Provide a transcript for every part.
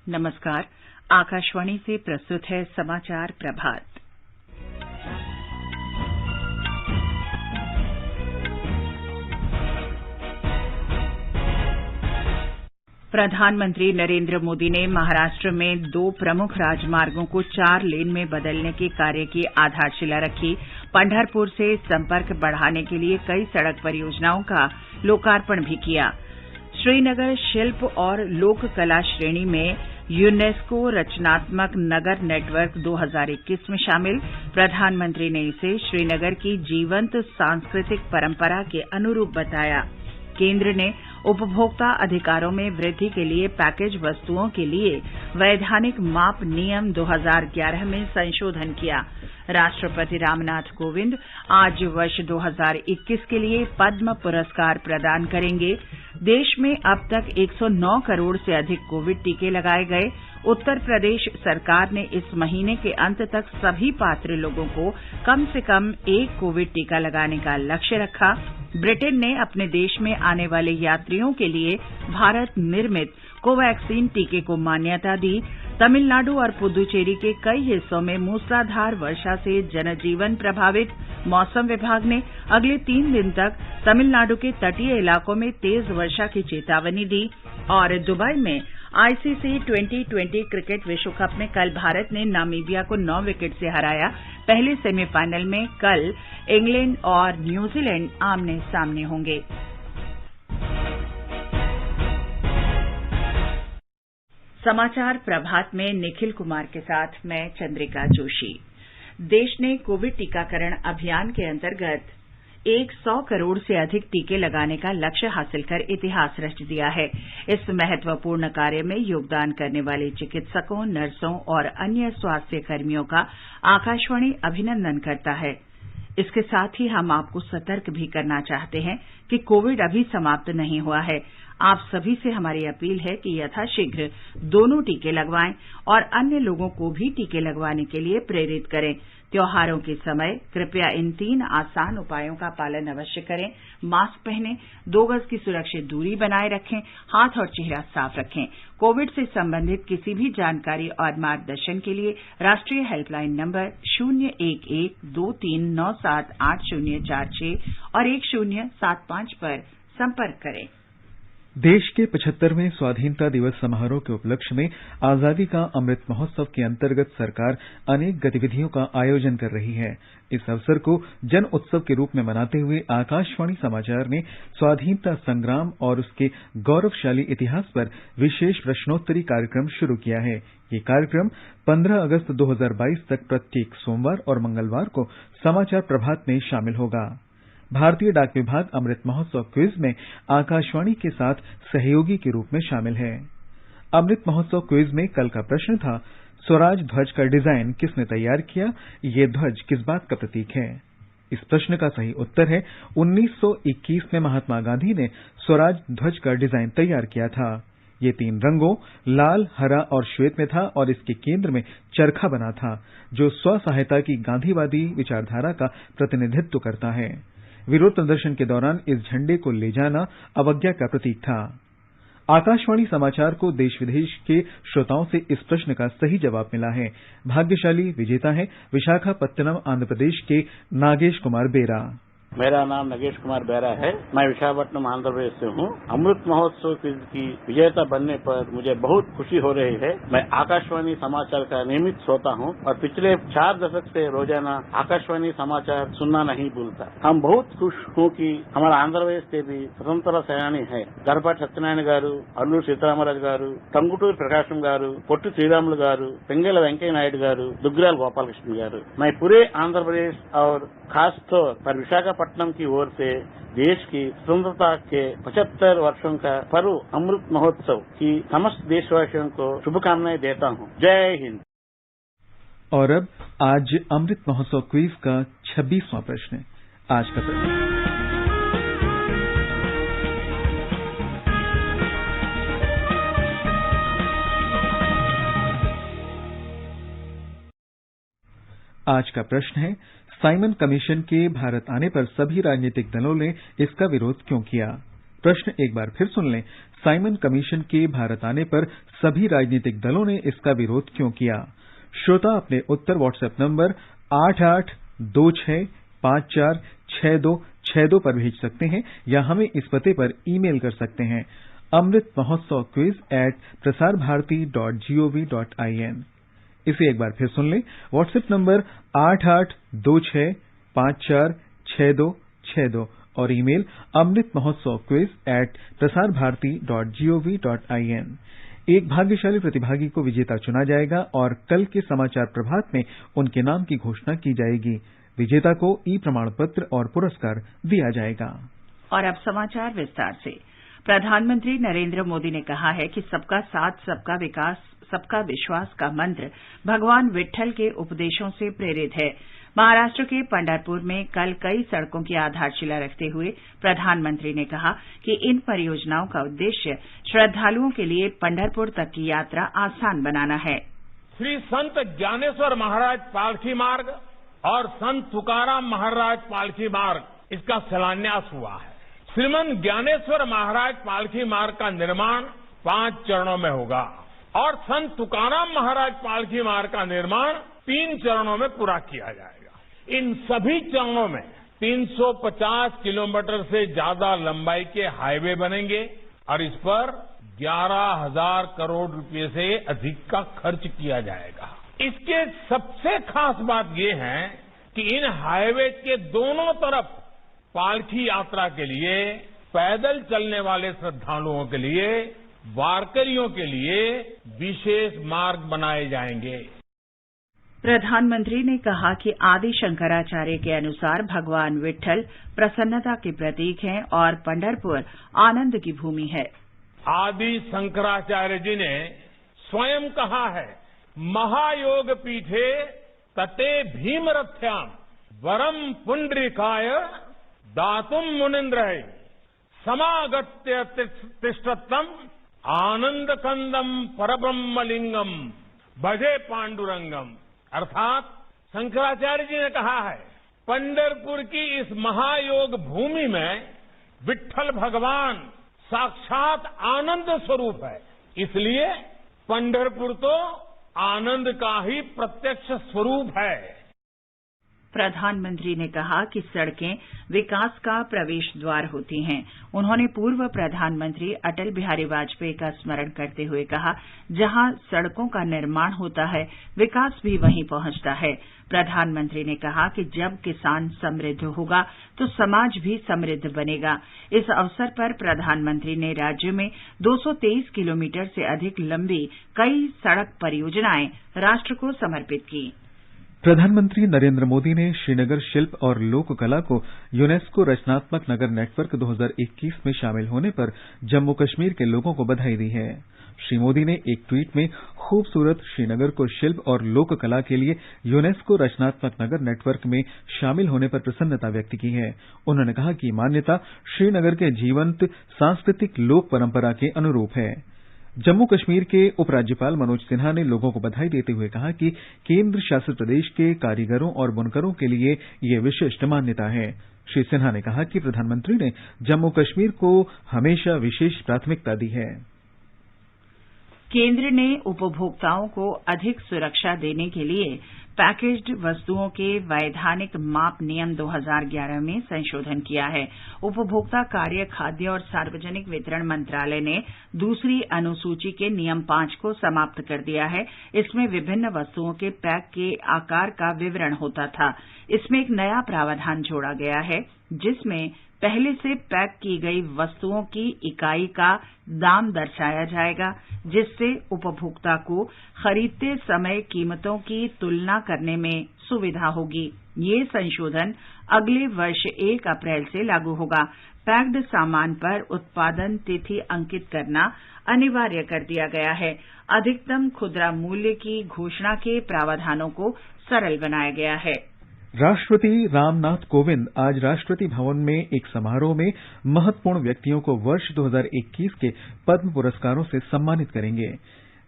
नमस्कार। आकाशवाणी से प्रस्तुत है समाचार प्रभात। प्रधानमंत्री नरेंद्र मोदी ने महाराष्ट्र में 2 प्रमुख राजमार्गों को 4 लेन में बदलने के कार्य की आधारशिला रखी। पंढरपुर से संपर्क बढ़ाने के लिए कई सड़क परियोजनाओं का लोकार्पण भी किया। श्रीनगर शिल्प और लोक कला श्रेणी में यूनेस्को रचनात्मक नगर नेटवर्क 2021 में शामिल। प्रधानमंत्री ने इसे श्रीनगर की जीवंत सांस्कृतिक परंपरा के अनुरूप बताया। केंद्र ने उपभोक्ता अधिकारों में वृद्धि के लिए पैकेज वस्तुओं के लिए वैधानिक माप नियम 2011 में संशोधन किया। राष्ट्रपति रामनाथ कोविंद आज वर्ष 2021 के लिए पद्म पुरस्कार प्रदान करेंगे। देश में अब तक 109 करोड़ से अधिक कोविड टीके लगाए गए। उत्तर प्रदेश सरकार ने इस महीने के अंत तक सभी पात्र लोगों को कम से कम 1 कोविड टीका लगाने का लक्ष्य रखा। ब्रिटेन ने अपने देश में आने वाले यात्रियों के लिए भारत निर्मित कोवैक्सीन टीके को मान्यता दी। तमिलनाडु और पुदुचेरी के कई हिस्सों में मूसलाधार वर्षा से जनजीवन प्रभावित। मौसम विभाग ने अगले 3 दिन तक तमिलनाडु के तटीय इलाकों में तेज वर्षा की चेतावनी दी। और दुबई में आईसीसी T20 क्रिकेट विश्व कप में कल भारत ने नामीबिया को 9 विकेट से हराया। पहले सेमीफाइनल में कल इंग्लैंड और न्यूजीलैंड आमने सामने होंगे। समाचार प्रभात में निखिल कुमार के साथ मैं चंद्रिका जोशी। देश ने कोविड टीकाकरण अभियान के अंतर्गत 100 करोड़ से अधिक टीके लगाने का लक्ष्य हासिल कर इतिहास रच दिया है। इस महत्वपूर्ण कार्य में योगदान करने वाले चिकित्सकों, नर्सों और अन्य स्वास्थ्य कर्मियों का आकाशवाणी अभिनंदन करता है। इसके साथ ही हम आपको सतर्क भी करना चाहते हैं कि कोविड अभी समाप्त नहीं हुआ है। आप सभी से हमारी अपील है कि यथाशीघ्र दोनों टीके लगवाएं और अन्य लोगों को भी टीके लगवाने के लिए प्रेरित करें। त्योहारों के समय कृपया इन 3 आसान उपायों का पालन अवश्य करें। मास्क पहनें, 2 गज की सुरक्षित दूरी बनाए रखें, हाथ और चेहरा साफ रखें। कोविड से संबंधित किसी भी जानकारी और मार्गदर्शन के लिए राष्ट्रीय हेल्पलाइन नंबर 01123978046 और 1075 पर संपर्क करें। देश के 75वें स्वाधीनता दिवस समारोह के उपलक्ष्य में आजादी का अमृत महोत्सव के अंतर्गत सरकार अनेक गतिविधियों का आयोजन कर रही है। इस अवसर को जन उत्सव के रूप में मनाते हुए आकाशवाणी समाचार ने स्वाधीनता संग्राम और उसके गौरवशाली इतिहास पर विशेष प्रश्नोत्तरी कार्यक्रम शुरू किया है। ये कार्यक्रम 15 अगस्त 2022 तक प्रत्येक सोमवार और मंगलवार को समाचार प्रभात में शामिल होगा। भारतीय डाक विभाग अमृत महोत्सव क्विज में आकाशवाणी के साथ सहयोगी के रूप में शामिल है। अमृत महोत्सव क्विज में कल का प्रश्न था, स्वराज ध्वज का डिजाइन किसने तैयार किया? ये ध्वज किस बात का प्रतीक है? इस प्रश्न का सही उत्तर है 1921 में महात्मा गांधी ने स्वराज ध्वज का डिजाइन तैयार किया था। ये 3 रंगों लाल, हरा और श्वेत में था और इसके केंद्र में चरखा बना था, जो स्व सहायता की गांधीवादी विचारधारा का प्रतिनिधित्व करता है। विरोध प्रदर्शन के दौरान इस झंडे को ले जाना अवज्ञा का प्रतीक था। आकाशवाणी समाचार को देश विदेश के श्रोताओं से इस प्रश्न का सही जवाब मिला है। भाग्यशाली विजेता है विशाखापत्तनम आंध्र प्रदेश के नागेश कुमार बेरा। मेरा नाम नगेश कुमार बेरा है। मैं विशाखापट्टनम आंध्र प्रदेश से हूँ। अमृत महोत्सव की विजेता बनने पर मुझे बहुत खुशी हो रही है। मैं आकाशवाणी समाचार का नियमित श्रोता हूँ और पिछले 4 दशक से रोजाना आकाशवाणी समाचार सुनना नहीं भूलता। हम बहुत खुश हूँ कि हमारा आंध्र प्रदेश के भी स्वतंत्र सेनानी है गरपाటి సత్యనారాయణ గారు, అల్లూరి సీతారామరాజు గారు, టంగుటూరి ప్రకాశం గారు, పొట్టి శ్రీరాములు గారు, పెంగళ వెంకయ్య नायडू గారు, दुग्गराल गोपालकृष्ण గారు। मैं पूरे आंध्र प्रदेश और खास तौर पर विशाखापट्टनम की ओर से देश की स्वतंत्रता के 75 वर्षों का पर्व अमृत महोत्सव की समस्त देशवासियों को शुभकामनाएं देता हूं। जय हिंद। और अब आज अमृत महोत्सव क्विज का 26वां प्रश्न। आज का प्रश्न, आज का प्रश्न है, साइमन कमीशन के भारत आने पर सभी राजनीतिक दलों ने इसका विरोध क्यों किया? प्रश्न एक बार फिर सुन लें। साइमन कमीशन के भारत आने पर सभी राजनीतिक दलों ने इसका विरोध क्यों किया? श्रोता अपने उत्तर व्हाट्सएप नंबर 8826546262 पर भेज सकते हैं या हमें इस पते पर ईमेल कर सकते हैं amritmahotsav@prasarbharati.gov.in। इसे एक बार फिर सुन लें। व्हाट्सएप नंबर 8826546262 और ईमेल amritmahotsav@prasarbharati.gov.in। एक भाग्यशाली प्रतिभागी को विजेता चुना जाएगा और कल के समाचार प्रभात में उनके नाम की घोषणा की जाएगी। विजेता को ई प्रमाण पत्र और पुरस्कार दिया जाएगा। और अब समाचार विस्तार से। प्रधानमंत्री नरेंद्र मोदी ने कहा है कि सबका साथ, सबका विकास, सबका विश्वास का मंत्र भगवान विट्ठल के उपदेशों से प्रेरित है। महाराष्ट्र के पंढरपुर में कल कई सड़कों की आधारशिला रखते हुए प्रधानमंत्री ने कहा कि इन परियोजनाओं का उद्देश्य श्रद्धालुओं के लिए पंढरपुर तक की यात्रा आसान बनाना है। श्री संत ज्ञानेश्वर महाराज पालकी मार्ग और संत तुकाराम महाराज पालकी मार्ग, इसका शिलान्यास हुआ है। श्रीमंत ज्ञानेश्वर महाराज पालकी मार्ग का निर्माण 5 चरणों में होगा और संत तुकाराम महाराज पालकी मार्ग का निर्माण 3 चरणों में पूरा किया जाएगा। इन सभी चरणों में 350 किलोमीटर से ज्यादा लंबाई के हाईवे बनेंगे और इस पर 11,000 करोड़ रुपए से अधिक का खर्च किया जाएगा। इसके सबसे खास बात यह है कि इन हाईवे के दोनों तरफ पालकी यात्रा के लिए, पैदल चलने वाले श्रद्धालुओं के लिए, वारकरियों के लिए विशेष मार्ग बनाए जाएंगे। प्रधानमंत्री ने कहा कि आदि शंकराचार्य के अनुसार भगवान विट्ठल प्रसन्नता के प्रतीक हैं और पंढरपुर आनंद की भूमि है। आदि शंकराचार्य जी ने स्वयं कहा है, महायोग पीठे तटे भीमरथ्याम वरम पुंडरीकाय दातुम मुनिन्द्र समागत्य तिष्ठत्तम आनंद कंदम परब्रह्मलिंगम भजे पांडुरंगम। अर्थात शंकराचार्य जी ने कहा है, पंढरपुर की इस महायोग भूमि में विट्ठल भगवान साक्षात आनंद स्वरूप है, इसलिए पंढरपुर तो आनंद का ही प्रत्यक्ष स्वरूप है। प्रधानमंत्री ने कहा कि सड़कें विकास का प्रवेश द्वार होती हैं। उन्होंने पूर्व प्रधानमंत्री अटल बिहारी वाजपेयी का स्मरण करते हुए कहा, जहां सड़कों का निर्माण होता है, विकास भी वहीं पहुंचता है। प्रधानमंत्री ने कहा कि जब किसान समृद्ध होगा तो समाज भी समृद्ध बनेगा। इस अवसर पर प्रधानमंत्री ने राज्य में 223 किलोमीटर से अधिक लंबी कई सड़क परियोजनाएं राष्ट्र को समर्पित की। प्रधानमंत्री नरेंद्र मोदी ने श्रीनगर शिल्प और लोक कला को यूनेस्को रचनात्मक नगर नेटवर्क 2021 में शामिल होने पर जम्मू कश्मीर के लोगों को बधाई दी है। श्री मोदी ने एक ट्वीट में खूबसूरत श्रीनगर को शिल्प और लोक कला के लिए यूनेस्को रचनात्मक नगर नेटवर्क में शामिल होने पर प्रसन्नता व्यक्त की है। उन्होंने कहा कि मान्यता श्रीनगर के जीवंत सांस्कृतिक लोक परंपरा के अनुरूप है। जम्मू कश्मीर के उपराज्यपाल मनोज सिन्हा ने लोगों को बधाई देते हुए कहा कि केंद्र शासित प्रदेश के कारीगरों और बुनकरों के लिए ये विशिष्ट मान्यता है। श्री सिन्हा ने कहा कि प्रधानमंत्री ने जम्मू कश्मीर को हमेशा विशेष प्राथमिकता दी है। केंद्र ने उपभोक्ताओं को अधिक सुरक्षा देने के लिए पैकेज्ड वस्तुओं के वैधानिक माप नियम 2011 में संशोधन किया है। उपभोक्ता कार्य, खाद्य और सार्वजनिक वितरण मंत्रालय ने दूसरी अनुसूची के नियम 5 को समाप्त कर दिया है। इसमें विभिन्न वस्तुओं के पैक के आकार का विवरण होता था। इसमें एक नया प्रावधान जोड़ा गया है, जिसमें पहले से पैक की गई वस्तुओं की इकाई का दाम दर्शाया जाएगा, जिससे उपभोक्ता को खरीदते समय कीमतों की तुलना करने में सुविधा होगी। ये संशोधन अगले वर्ष 1 अप्रैल से लागू होगा। पैक्ड सामान पर उत्पादन तिथि अंकित करना अनिवार्य कर दिया गया है। अधिकतम खुदरा मूल्य की घोषणा के प्रावधानों को सरल बनाया गया है। राष्ट्रपति रामनाथ कोविंद आज राष्ट्रपति भवन में एक समारोह में महत्वपूर्ण व्यक्तियों को वर्ष 2021 के पद्म पुरस्कारों से सम्मानित करेंगे।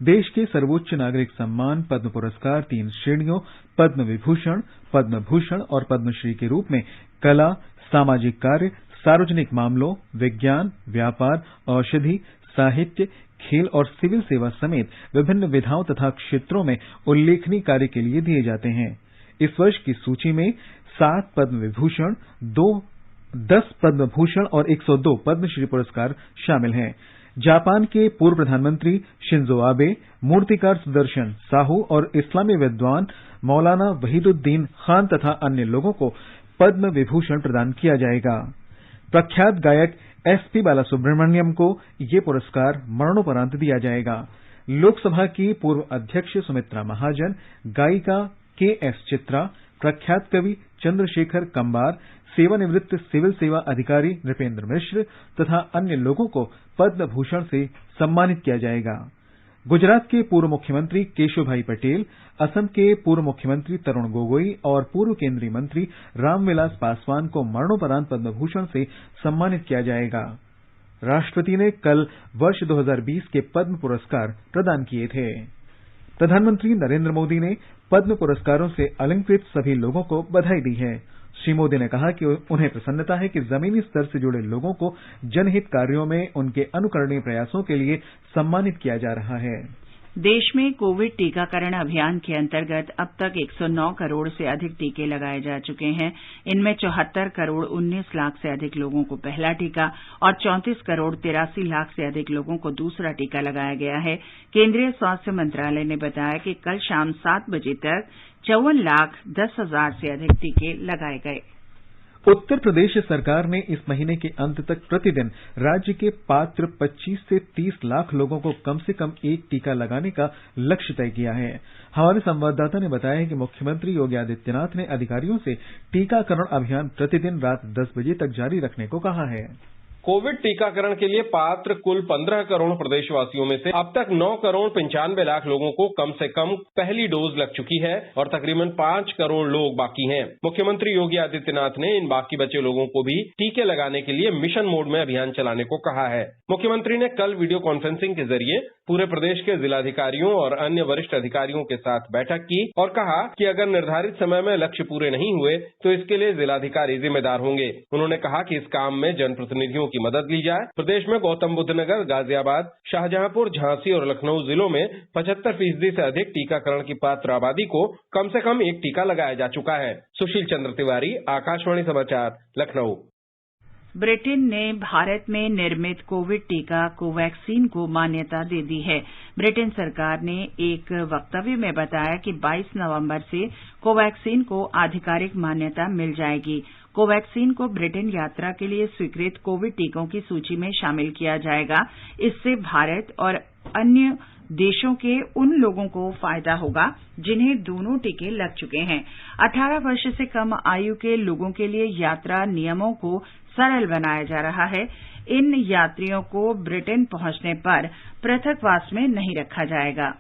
देश के सर्वोच्च नागरिक सम्मान पद्म पुरस्कार 3 श्रेणियों पद्म विभूषण, पद्म भूषण और पद्मश्री के रूप में कला, सामाजिक कार्य, सार्वजनिक मामलों, विज्ञान, व्यापार, औषधि, साहित्य, खेल और सिविल सेवा समेत विभिन्न विधाओं तथा क्षेत्रों में उल्लेखनीय कार्य के लिए दिए जाते हैं। इस वर्ष की सूची में 7 पद्म विभूषण, 10 पद्म भूषण और 102 पद्मश्री पुरस्कार शामिल हैं। जापान के पूर्व प्रधानमंत्री शिंजो आबे, मूर्तिकार सुदर्शन साहू और इस्लामी विद्वान मौलाना वहीदुद्दीन खान तथा अन्य लोगों को पद्म विभूषण प्रदान किया जाएगा। प्रख्यात गायक एसपी बालासुब्रमण्यम को ये पुरस्कार मरणोपरांत दिया जाएगा। लोकसभा की पूर्व अध्यक्ष सुमित्रा महाजन, गायिका के.एस. चित्रा, प्रख्यात कवि चंद्रशेखर कंबार, सेवानिवृत्त सिविल सेवा अधिकारी नृपेंद्र मिश्र तथा अन्य लोगों को पद्म भूषण से सम्मानित किया जाएगा। गुजरात के पूर्व मुख्यमंत्री केशुभाई पटेल, असम के पूर्व मुख्यमंत्री तरुण गोगोई और पूर्व केंद्रीय मंत्री रामविलास पासवान को मरणोपरांत पद्म भूषण से सम्मानित किया जाएगा। राष्ट्रपति ने कल वर्ष 2020 के पद्म पुरस्कार प्रदान किए थे। प्रधानमंत्री नरेंद्र मोदी ने पद्म पुरस्कारों से अलंकृत सभी लोगों को बधाई दी है। श्री मोदी ने कहा कि उन्हें प्रसन्नता है कि जमीनी स्तर से जुड़े लोगों को जनहित कार्यों में उनके अनुकरणीय प्रयासों के लिए सम्मानित किया जा रहा है। देश में कोविड टीकाकरण अभियान के अंतर्गत अब तक 109 करोड़ से अधिक टीके लगाए जा चुके हैं। इनमें 74 करोड़ 19 लाख से अधिक लोगों को पहला टीका और 34 करोड़ 83 लाख से अधिक लोगों को दूसरा टीका लगाया गया है। केंद्रीय स्वास्थ्य मंत्रालय ने बताया कि कल शाम 7 बजे तक 54,10,000 से अधिक टीके लगाए गए। उत्तर प्रदेश सरकार ने इस महीने के अंत तक प्रतिदिन राज्य के पात्र 25 से 30 लाख लोगों को कम से कम एक टीका लगाने का लक्ष्य तय किया है। हमारे संवाददाता ने बताया है कि मुख्यमंत्री योगी आदित्यनाथ ने अधिकारियों से टीकाकरण अभियान प्रतिदिन रात 10 बजे तक जारी रखने को कहा है। कोविड टीकाकरण के लिए पात्र कुल 15 करोड़ प्रदेशवासियों में से अब तक 9 करोड़ 95 लाख लोगों को कम से कम पहली डोज लग चुकी है और तकरीबन 5 करोड़ लोग बाकी हैं। मुख्यमंत्री योगी आदित्यनाथ ने इन बाकी बचे लोगों को भी टीके लगाने के लिए मिशन मोड में अभियान चलाने को कहा है। मुख्यमंत्री ने कल वीडियो कॉन्फ्रेंसिंग के जरिए पूरे प्रदेश के जिलाधिकारियों और अन्य वरिष्ठ अधिकारियों के साथ बैठक की और कहा कि अगर निर्धारित समय में लक्ष्य पूरे नहीं हुए तो इसके लिए जिलाधिकारी जिम्मेदार होंगे। उन्होंने कहा कि इस काम में जनप्रतिनिधियों की मदद ली जाए। प्रदेश में गौतम बुद्ध नगर, गाजियाबाद, शाहजहांपुर, झांसी और लखनऊ जिलों में 75% से अधिक टीकाकरण की पात्र आबादी को कम से कम एक टीका लगाया जा चुका है। सुशील चंद्र तिवारी, आकाशवाणी समाचार, लखनऊ। ब्रिटेन ने भारत में निर्मित कोविड टीका कोवैक्सीन को मान्यता दे दी है। ब्रिटेन सरकार ने एक वक्तव्य में बताया कि 22 नवंबर से कोवैक्सीन को आधिकारिक मान्यता मिल जाएगी। कोवैक्सीन को ब्रिटेन यात्रा के लिए स्वीकृत कोविड टीकों की सूची में शामिल किया जाएगा। इससे भारत और अन्य देशों के उन लोगों को फायदा होगा जिन्हें दोनों टीके लग चुके हैं। 18 वर्ष से कम आयु के लोगों के लिए यात्रा नियमों को सरल बनाया जा रहा है। इन यात्रियों को ब्रिटेन पहुंचने पर पृथकवास में नहीं रखा जाएगा।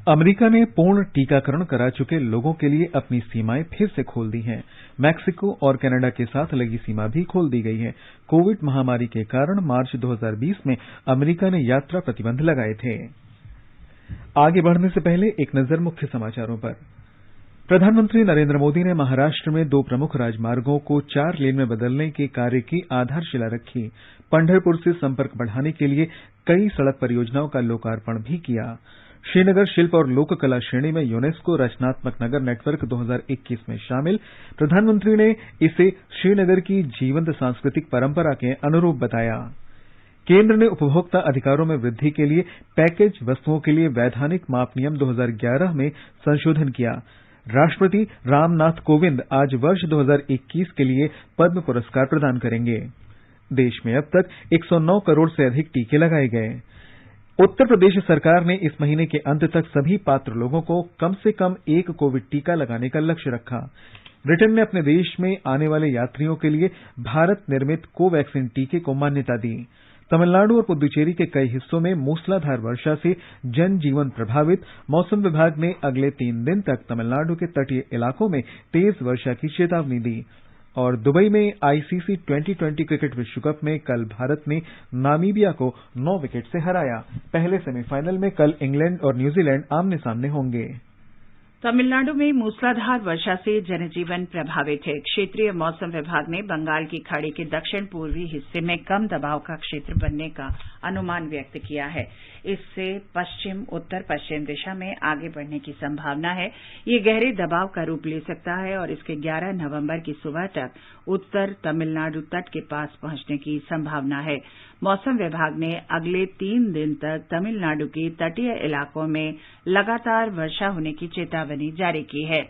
अमेरिका ने पूर्ण टीकाकरण करा चुके लोगों के लिए अपनी सीमाएं फिर से खोल दी हैं। मैक्सिको और कनाडा के साथ लगी सीमा भी खोल दी गई है। कोविड महामारी के कारण मार्च 2020 में अमेरिका ने यात्रा प्रतिबंध लगाए थे। आगे बढ़ने से पहले एक नजर मुख्य समाचारों पर। प्रधानमंत्री नरेंद्र मोदी ने महाराष्ट्र में 2 प्रमुख राजमार्गों को 4 लेन में बदलने के कार्य की आधारशिला रखी। पंढरपुर से संपर्क बढ़ाने के लिए कई सड़क परियोजनाओं का लोकार्पण भी किया। श्रीनगर शिल्प और लोक कला श्रेणी में यूनेस्को रचनात्मक नगर नेटवर्क 2021 में शामिल। प्रधानमंत्री ने इसे श्रीनगर की जीवंत सांस्कृतिक परंपरा के अनुरूप बताया। केंद्र ने उपभोक्ता अधिकारों में वृद्धि के लिए पैकेज वस्तुओं के लिए वैधानिक माप नियम 2011 में संशोधन किया। राष्ट्रपति रामनाथ कोविंद आज वर्ष 2021 के लिए पद्म पुरस्कार प्रदान करेंगे। देश में अब तक 109 करोड़ से अधिक टीके लगाए गए। उत्तर प्रदेश सरकार ने इस महीने के अंत तक सभी पात्र लोगों को कम से कम एक कोविड टीका लगाने का लक्ष्य रखा। ब्रिटेन ने अपने देश में आने वाले यात्रियों के लिए भारत निर्मित कोवैक्सीन टीके को मान्यता दी। तमिलनाडु और पुद्दुचेरी के कई हिस्सों में मूसलाधार वर्षा से जनजीवन प्रभावित। मौसम विभाग ने अगले 3 दिन तक तमिलनाडु के तटीय इलाकों में तेज वर्षा की चेतावनी दी। और दुबई में आईसीसी T20 क्रिकेट विश्व कप में कल भारत ने नामीबिया को 9 विकेट से हराया। पहले सेमीफाइनल में कल इंग्लैंड और न्यूजीलैंड आमने सामने होंगे। तमिलनाडु में मूसलाधार वर्षा से जनजीवन प्रभावित है। क्षेत्रीय मौसम विभाग ने बंगाल की खाड़ी के दक्षिण पूर्वी हिस्से में कम दबाव का क्षेत्र बनने का अनुमान व्यक्त किया है। इससे पश्चिम उत्तर पश्चिम दिशा में आगे बढ़ने की संभावना है। ये गहरे दबाव का रूप ले सकता है और इसके 11 नवंबर की सुबह तक उत्तर तमिलनाडु तट के पास पहुंचने की संभावना है। मौसम विभाग ने अगले 3 दिन तक तमिलनाडु के तटीय इलाकों में लगातार वर्षा होने की चेतावनी जारी की है।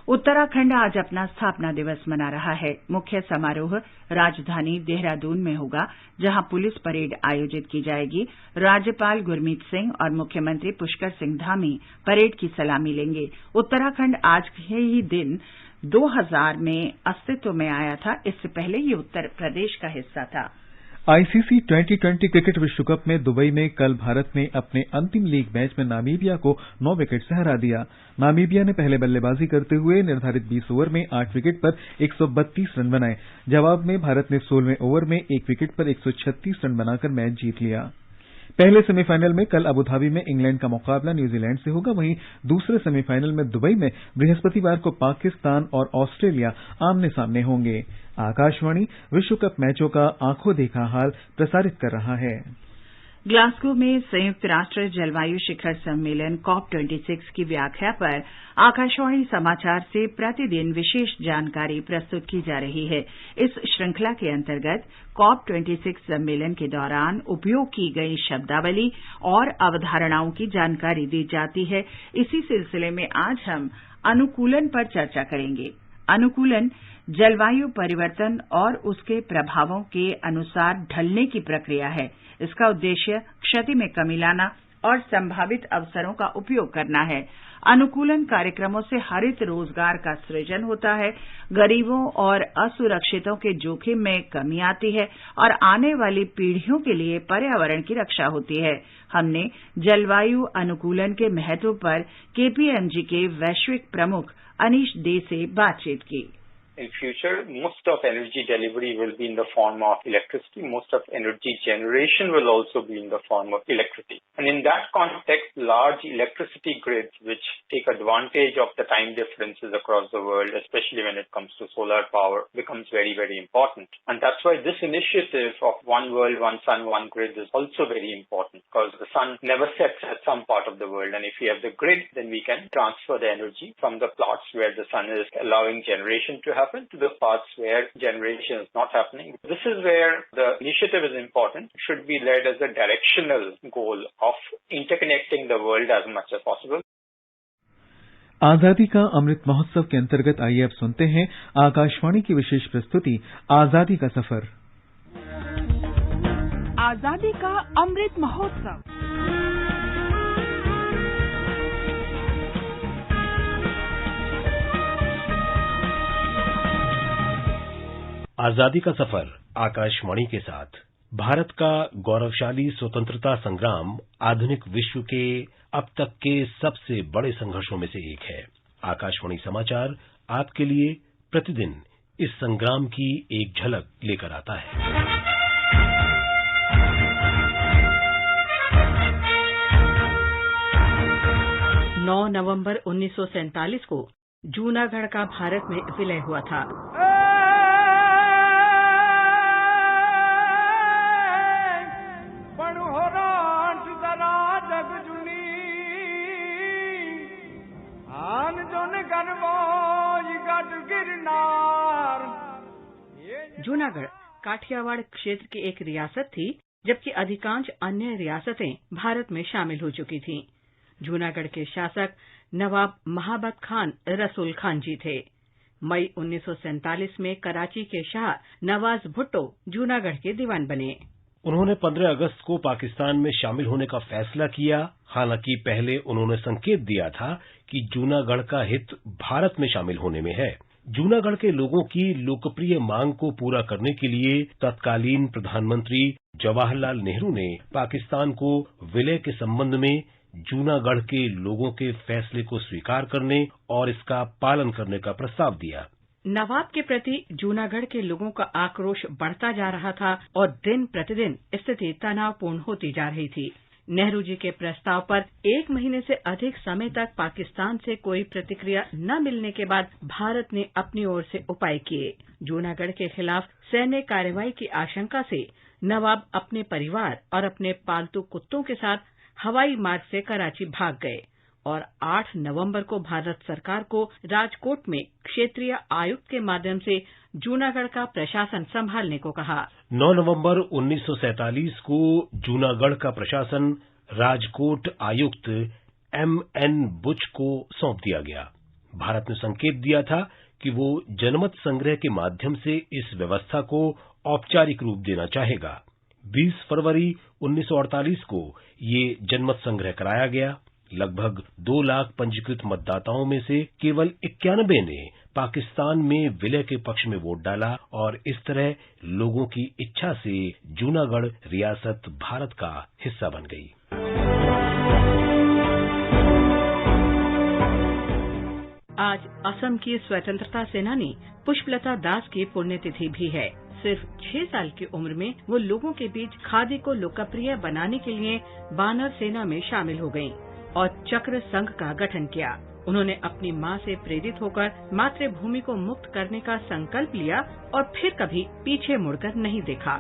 उत्तराखंड आज अपना स्थापना दिवस मना रहा है। मुख्य समारोह राजधानी देहरादून में होगा, जहां पुलिस परेड आयोजित की जाएगी। राज्यपाल गुरमीत सिंह और मुख्यमंत्री पुष्कर सिंह धामी परेड की सलामी लेंगे। उत्तराखंड आज के ही दिन 2000 में अस्तित्व में आया था। इससे पहले ये उत्तर प्रदेश का हिस्सा था। आईसीसी T20 क्रिकेट विश्व कप में दुबई में कल भारत ने अपने अंतिम लीग मैच में नामीबिया को 9 विकेट से हरा दिया। नामीबिया ने पहले बल्लेबाजी करते हुए निर्धारित 20 ओवर में 8 विकेट पर 132 रन बनाए। जवाब में भारत ने 16वें ओवर में 1 विकेट पर 136 रन बनाकर मैच जीत लिया। पहले सेमीफाइनल में कल अबुधाबी में इंग्लैंड का मुकाबला न्यूजीलैंड से होगा। वहीं दूसरे सेमीफाइनल में दुबई में बृहस्पतिवार को पाकिस्तान और ऑस्ट्रेलिया आमने सामने होंगे। आकाशवाणी विश्व कप मैचों का आंखों देखा हाल प्रसारित कर रहा है। ग्लासगो में संयुक्त राष्ट्र जलवायु शिखर सम्मेलन COP26 की व्याख्या पर आकाशवाणी समाचार से प्रतिदिन विशेष जानकारी प्रस्तुत की जा रही है। इस श्रृंखला के अंतर्गत COP26 सम्मेलन के दौरान उपयोग की गई शब्दावली और अवधारणाओं की जानकारी दी जाती है। इसी सिलसिले में आज हम अनुकूलन पर चर्चा करेंगे। अनुकूलन जलवायु परिवर्तन और उसके प्रभावों के अनुसार ढलने की प्रक्रिया है। इसका उद्देश्य क्षति में कमी लाना और संभावित अवसरों का उपयोग करना है। अनुकूलन कार्यक्रमों से हरित रोजगार का सृजन होता है, गरीबों और असुरक्षितों के जोखिम में कमी आती है और आने वाली पीढ़ियों के लिए पर्यावरण की रक्षा होती है। हमने जलवायु अनुकूलन के महत्व पर KPMG के वैश्विक प्रमुख अनीश डे से बातचीत की। In future, most of energy delivery will be in the form of electricity. Most of energy generation will also be in the form of electricity. And in that context, large electricity grids, which take advantage of the time differences across the world, especially when it comes to solar power, becomes very, very important. And that's why this initiative of One World, One Sun, One Grid is also very important, because the sun never sets at some part of the world. And if we have the grid, then we can transfer the energy from the plots where the sun is allowing generation to happen to the parts where generation is not happening. This is where the initiative is important. It should be led as a directional goal of interconnecting the world as much as possible. आजादी का अमृत महोत्सव के अंतर्गत आइए अब सुनते हैं आकाशवाणी की विशेष प्रस्तुति आजादी का सफर। आजादी का अमृत महोत्सव। आजादी का सफर आकाशवाणी के साथ। भारत का गौरवशाली स्वतंत्रता संग्राम आधुनिक विश्व के अब तक के सबसे बड़े संघर्षों में से एक है। आकाशवाणी समाचार आपके लिए प्रतिदिन इस संग्राम की एक झलक लेकर आता है। 9 नवंबर 1947 को जूनागढ़ का भारत में विलय हुआ था। जूनागढ़ काठियावाड़ क्षेत्र की एक रियासत थी, जबकि अधिकांश अन्य रियासतें भारत में शामिल हो चुकी थीं। जूनागढ़ के शासक नवाब महाबत खान रसूल खान जी थे। मई 1947 में कराची के शाह नवाज भुट्टो जूनागढ़ के दीवान बने। उन्होंने 15 अगस्त को पाकिस्तान में शामिल होने का फैसला किया। हालांकि पहले उन्होंने संकेत दिया था कि जूनागढ़ का हित भारत में शामिल होने में है। जूनागढ़ के लोगों की लोकप्रिय मांग को पूरा करने के लिए तत्कालीन प्रधानमंत्री जवाहरलाल नेहरू ने पाकिस्तान को विलय के संबंध में जूनागढ़ के लोगों के फैसले को स्वीकार करने और इसका पालन करने का प्रस्ताव दिया। नवाब के प्रति जूनागढ़ के लोगों का आक्रोश बढ़ता जा रहा था और दिन प्रतिदिन स्थिति तनावपूर्ण होती जा रही थी। नेहरू जी के प्रस्ताव पर 1 महीने से अधिक समय तक पाकिस्तान से कोई प्रतिक्रिया न मिलने के बाद भारत ने अपनी ओर से उपाय किए। जूनागढ़ के खिलाफ सैन्य कार्रवाई की आशंका से नवाब अपने परिवार और अपने पालतू कुत्तों के साथ हवाई मार्ग से कराची भाग गए और 8 नवंबर को भारत सरकार को राजकोट में क्षेत्रीय आयुक्त के माध्यम से जूनागढ़ का प्रशासन संभालने को कहा। 9 नवंबर 1947 को जूनागढ़ का प्रशासन राजकोट आयुक्त M.N. बुच को सौंप दिया गया। भारत ने संकेत दिया था कि वो जनमत संग्रह के माध्यम से इस व्यवस्था को औपचारिक रूप देना चाहेगा। 20 फरवरी 1948 को ये जनमत संग्रह कराया गया। लगभग 2 लाख पंजीकृत मतदाताओं में से केवल 91 ने पाकिस्तान में विलय के पक्ष में वोट डाला और इस तरह लोगों की इच्छा से जूनागढ़ रियासत भारत का हिस्सा बन गई। आज असम की स्वतंत्रता सेनानी पुष्पलता दास की पुण्यतिथि भी है। सिर्फ 6 साल की उम्र में वो लोगों के बीच खादी को लोकप्रिय बनाने के लिए बानर सेना में शामिल हो गईं और चक्र संघ का गठन किया। उन्होंने अपनी मां से प्रेरित होकर मातृभूमि को मुक्त करने का संकल्प लिया और फिर कभी पीछे मुड़कर नहीं देखा।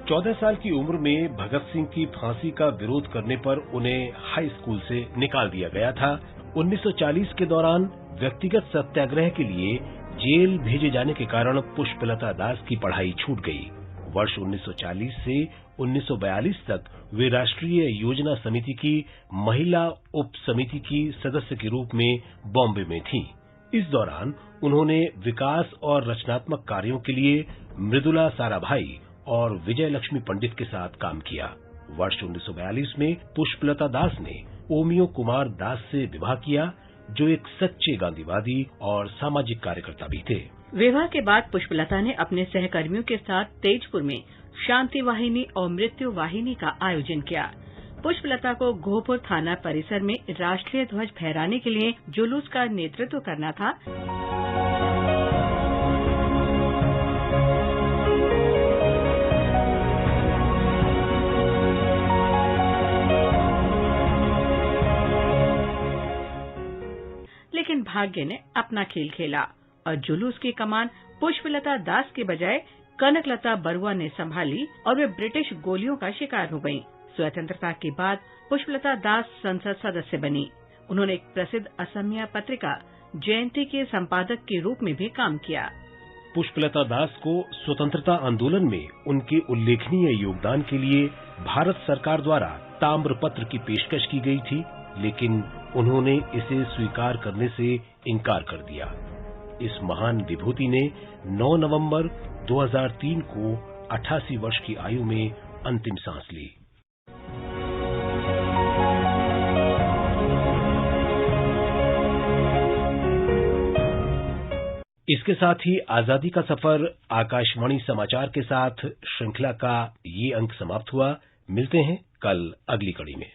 14 साल की उम्र में भगत सिंह की फांसी का विरोध करने पर उन्हें हाई स्कूल से निकाल दिया गया था। 1940 के दौरान व्यक्तिगत सत्याग्रह के लिए जेल भेजे जाने के कारण पुष्पलता दास की पढ़ाई छूट गई। वर्ष 1940 से 1942 तक वे राष्ट्रीय योजना समिति की महिला उप समिति की सदस्य के रूप में बॉम्बे में थीं। इस दौरान उन्होंने विकास और रचनात्मक कार्यों के लिए मृदुला साराभाई और विजय लक्ष्मी पंडित के साथ काम किया। वर्ष 1942 में पुष्पलता दास ने ओमियो कुमार दास से विवाह किया, जो एक सच्चे गांधीवादी और सामाजिक कार्यकर्ता भी थे। विवाह के बाद पुष्पलता ने अपने सहकर्मियों के साथ तेजपुर में शांति वाहिनी और मृत्यु वाहिनी का आयोजन किया। पुष्पलता को गोहपुर थाना परिसर में राष्ट्रीय ध्वज फहराने के लिए जुलूस का नेतृत्व करना था। लेकिन भाग्य ने अपना खेल खेला और जुलूस की कमान पुष्पलता दास के बजाय कनकलता बरुआ ने संभाली और वे ब्रिटिश गोलियों का शिकार हो गईं। स्वतंत्रता के बाद पुष्पलता दास संसद सदस्य बनी। उन्होंने एक प्रसिद्ध असमिया पत्रिका जयंती के संपादक के रूप में भी काम किया। पुष्पलता दास को स्वतंत्रता आंदोलन में उनके उल्लेखनीय योगदान के लिए भारत सरकार द्वारा ताम्र पत्र की पेशकश की गई थी, लेकिन उन्होंने इसे स्वीकार करने से इनकार कर दिया। इस महान विभूति ने 9 नवंबर 2003 को 88 वर्ष की आयु में अंतिम सांस ली। इसके साथ ही आजादी का सफर आकाशवाणी समाचार के साथ श्रृंखला का ये अंक समाप्त हुआ। मिलते हैं कल अगली कड़ी में।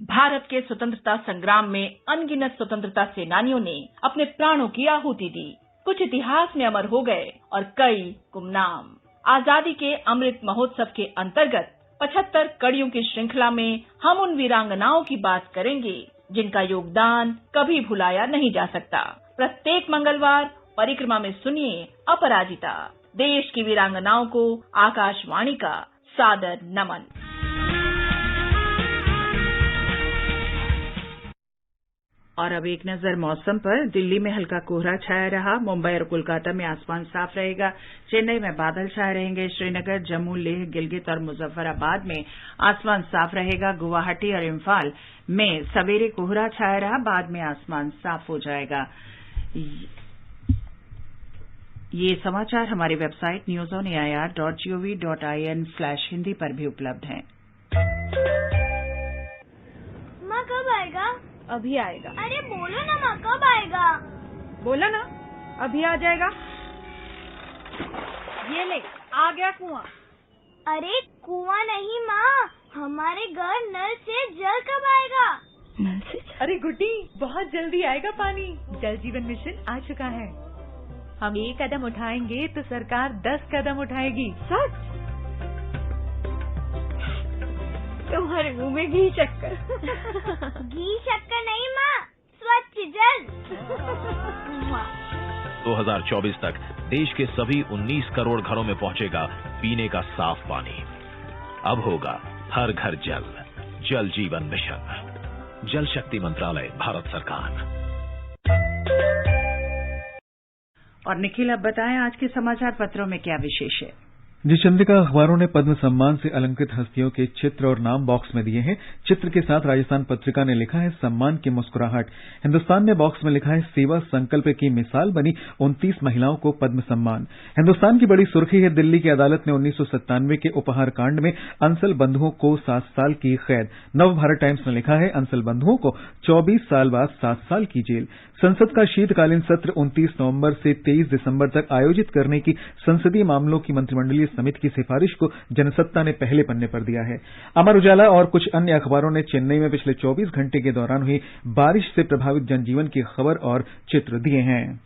भारत के स्वतंत्रता संग्राम में अनगिनत स्वतंत्रता सेनानियों ने अपने प्राणों की आहुति दी। कुछ इतिहास में अमर हो गए और कई गुमनाम। आजादी के अमृत महोत्सव के अंतर्गत 75 कड़ियों की श्रृंखला में हम उन वीरांगनाओं की बात करेंगे जिनका योगदान कभी भुलाया नहीं जा सकता। प्रत्येक मंगलवार परिक्रमा में सुनिए अपराजिता, देश की वीरांगनाओं को आकाशवाणी का सादर नमन। और अब एक नजर मौसम पर। दिल्ली में हल्का कोहरा छाया रहा। मुंबई और कोलकाता में आसमान साफ रहेगा। चेन्नई में बादल छाए रहेंगे। श्रीनगर, जम्मू, लेह, गिलगित और मुजफ्फराबाद में आसमान साफ रहेगा। गुवाहाटी और इम्फाल में सवेरे कोहरा छाया रहा, बाद में आसमान साफ हो जाएगा। ये समाचार हमारी वेबसाइट newsonair.gov.in/hindi पर भी उपलब्ध हैं। माँ कब आएगा? अभी आएगा। अरे बोलो ना माँ, कब आएगा? बोला ना, अभी आ जाएगा। ये ले, आ गया कुआं। अरे कुआं नहीं माँ, हमारे घर नल से जल कब आएगा? नल से? अरे गुड्डी, बहुत जल्दी आएगा पानी। जल जीवन मिशन आ चुका है। हम 1 कदम उठाएंगे तो सरकार 10 कदम उठाएगी। सच? तुम्हारे मुंह में घी शक्कर। घी शक्कर नहीं माँ, स्वच्छ जल। 2024 तक देश के सभी 19 करोड़ घरों में पहुंचेगा पीने का साफ पानी। अब होगा हर घर जल। जल जीवन मिशन, जल शक्ति मंत्रालय, भारत सरकार। और निखिल, अब बताएं आज के समाचार पत्रों में क्या विशेष है। जी चंद्रिका, अखबारों ने पद्म सम्मान से अलंकृत हस्तियों के चित्र और नाम बॉक्स में दिए हैं। चित्र के साथ राजस्थान पत्रिका ने लिखा है सम्मान की मुस्कुराहट। हिंदुस्तान ने बॉक्स में लिखा है सेवा संकल्प की मिसाल बनी 29 महिलाओं को पद्म सम्मान। हिंदुस्तान की बड़ी सुर्खी है दिल्ली की अदालत ने 1997 के उपहार कांड में अंसल बंधुओं को 7 साल की कैद। नव भारत टाइम्स ने लिखा है अंसल बंधुओं को 24 साल बाद 7 साल की जेल। संसद का शीतकालीन सत्र 29 नवंबर से 23 दिसंबर तक आयोजित करने की संसदीय मामलों की मंत्रिमंडलीय समिति की सिफारिश को जनसत्ता ने पहले पन्ने पर दिया है। अमर उजाला और कुछ अन्य अखबारों ने चेन्नई में पिछले 24 घंटे के दौरान हुई बारिश से प्रभावित जनजीवन की खबर और चित्र दिए हैं।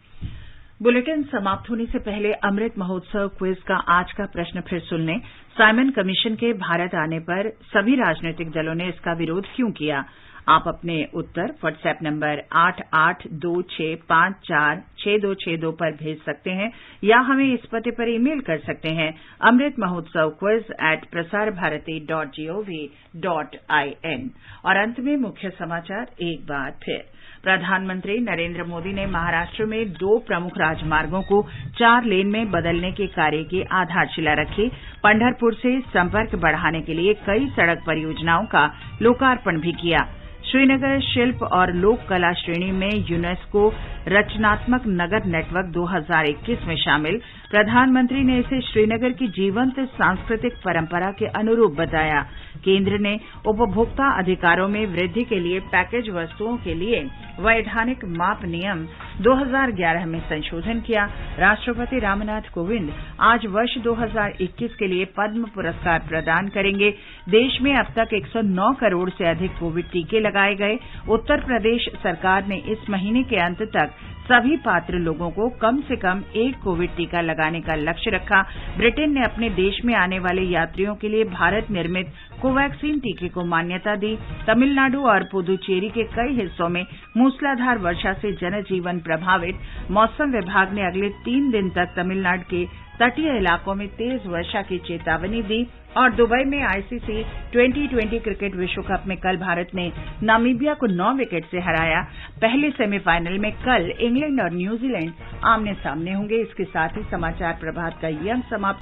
बुलेटिन समाप्त होने से पहले अमृत महोत्सव क्विज का आज का प्रश्न फिर सुन लें। साइमन कमीशन के भारत आने पर सभी राजनीतिक दलों ने इसका विरोध क्यों किया? आप अपने उत्तर व्हाट्सएप नंबर 8826546262 पर भेज सकते हैं या हमें इस पते पर ईमेल कर सकते हैं amritmahotsav@prasarbharati.gov.in। और अंत में मुख्य समाचार एक बार फिर। प्रधानमंत्री नरेंद्र मोदी ने महाराष्ट्र में 2 प्रमुख राजमार्गों को 4 लेन में बदलने के कार्य की आधारशिला रखी। पंढरपुर से संपर्क बढ़ाने के लिए कई सड़क परियोजनाओं का लोकार्पण भी किया। श्रीनगर शिल्प और लोक कला श्रेणी में यूनेस्को रचनात्मक नगर नेटवर्क 2021 में शामिल। प्रधानमंत्री ने इसे श्रीनगर की जीवंत सांस्कृतिक परंपरा के अनुरूप बताया। केंद्र ने उपभोक्ता अधिकारों में वृद्धि के लिए पैकेज वस्तुओं के लिए वैधानिक माप नियम 2011 में संशोधन किया। राष्ट्रपति रामनाथ कोविंद आज वर्ष 2021 के लिए पद्म पुरस्कार प्रदान करेंगे। देश में अब तक 109 करोड़ से अधिक कोविड टीके लगाए गए। उत्तर प्रदेश सरकार ने इस महीने के अंत तक सभी पात्र लोगों को कम से कम 1 कोविड टीका लगाने का लक्ष्य रखा। ब्रिटेन ने अपने देश में आने वाले यात्रियों के लिए भारत निर्मित कोवैक्सीन टीके को मान्यता दी। तमिलनाडु और पुदुचेरी के कई हिस्सों में मूसलाधार वर्षा से जनजीवन प्रभावित। मौसम विभाग ने अगले 3 दिन तक तमिलनाडु के तटीय इलाकों में तेज वर्षा की चेतावनी दी। और दुबई में आईसीसी T20 क्रिकेट विश्व कप में कल भारत ने नामीबिया को 9 विकेट से हराया। पहले सेमीफाइनल में कल इंग्लैंड और न्यूजीलैंड आमने सामने होंगे। इसके साथ ही समाचार प्रभात का ये अंक समाप्त